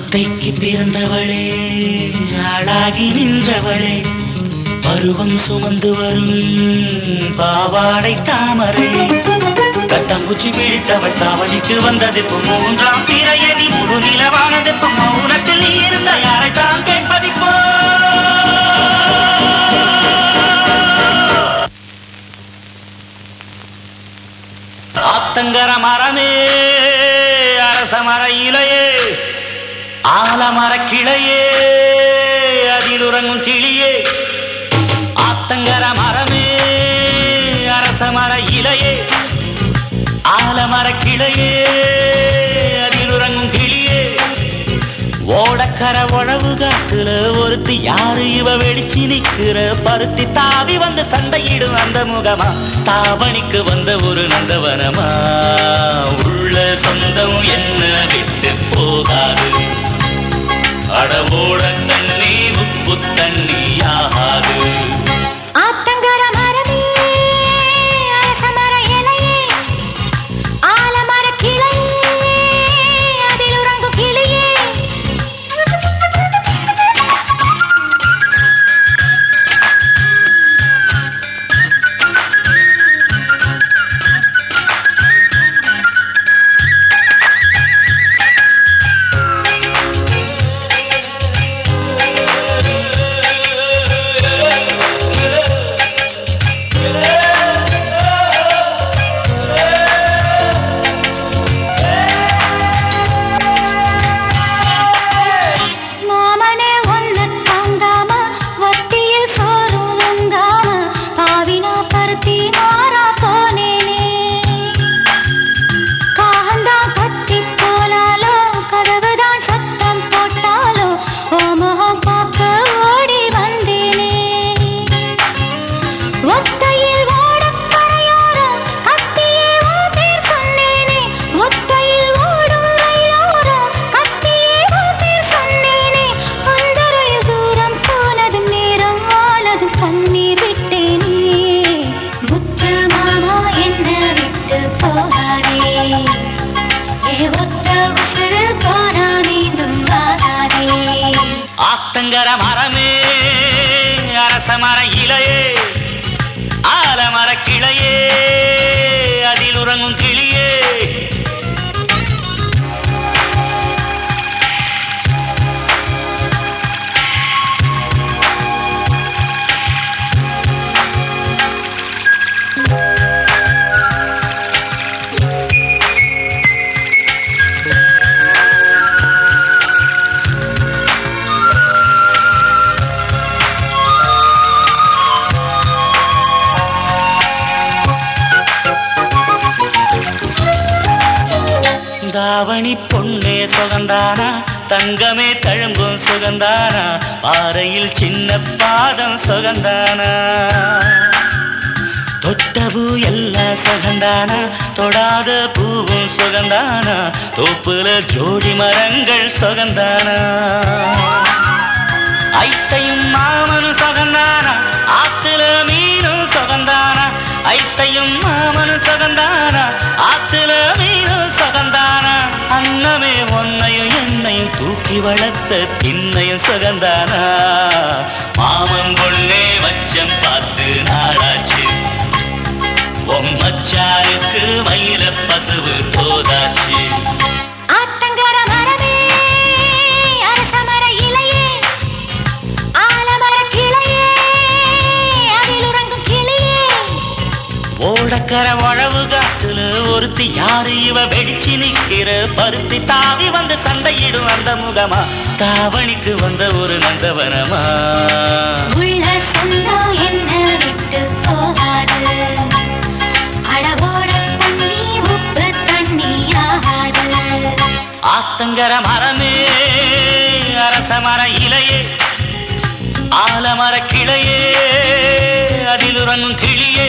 ஒத்தைக்கு பிறந்தவளே, ஆளாகி நின்றவளே, பருவம் சுமந்து வரும் பாவாடை தாமரை, கட்டம்பூச்சி பிடித்தவள் தாவணிக்கு வந்தது மூன்றாம் பிறையடி முழு நிலவானது மௌனத்தில் நீ இருந்த யாரைத்தான் கேட்பதிப்போ. ஆத்தங்கர மரமே, அரச மர இலையே, ஆலமர கிளையே, அதில் உறங்கும் கிளியே. ஆத்தங்கர மரமே, அரச மர இலையே, ஆலமர கிளையே, அதில் உறங்கும் கிளியே. ஓடக்கர உழவு காட்டுல ஒருத்தி யாரு இவ வெடிச்சு நிக்கிற, பருத்தி தாவி வந்து சண்டையிடும் அந்த முகமா, தாவணிக்கு வந்த ஒரு நந்தவனமா. உள்ள சொந்தம் என்ன விட்டு போகாது, அடவோட தண்ணி உப்பு தண்ணி ஆகாது. ஆத்தங்கர மரமே, அரச மர இலையே, ஆலமர கிளையே, அதில் உறங்கும் கிளியே. தாவணி பொண்ணே சுகந்தானா, தங்கமே தழும்பும் சுகந்தானா, பாறையில் சின்ன பாதம் சுகந்தானா. தொட்டபூ எல்லாம் சுகந்தானா, தொடாத பூவும் சுகந்தானா, தோப்புல ஜோடி மரங்கள் சுகந்தானா. ஐத்தையும் மாமனும் சுகந்தானா, ஆத்துல மீனும் சுகந்தானா, ஐத்தையும் மாமனும் சுகந்தானா, ஆத்துல மீனும் சுகந்தானா. அன்னமே ஒன்னையும் என்னையும் தூக்கி வளர்த்த திண்ணையும் சுகந்தானா. மாமன் பொண்ணே மச்சம் பார்த்து நாடாச்சு, மச்சாருக்கு மயில பசுவு போதாச்சு. ஆத்தங்கர மரமே, அரச மர இலையே, ஆலமர கிளையே, அதில் உறங்கும் கிளியே. ஓடக்கர உழவு காட்டுல ஒருத்தி யாரு இவ வெடிச்சு நிக்கிற, பருத்தி தாவி வந்து சண்டையிடும் அந்த முகமா, தாவணிக்கு வந்த ஒரு நந்தவனமா. உள்ள சொந்தம் என்ன விட்டு போகாது, அடவோட தண்ணி உப்பு தண்ணி ஆகாது. ஆத்தங்கர மரமே, அரச மர இலையே, ஆலமர கிளையே, அதில் உறங்கும் கிளியே.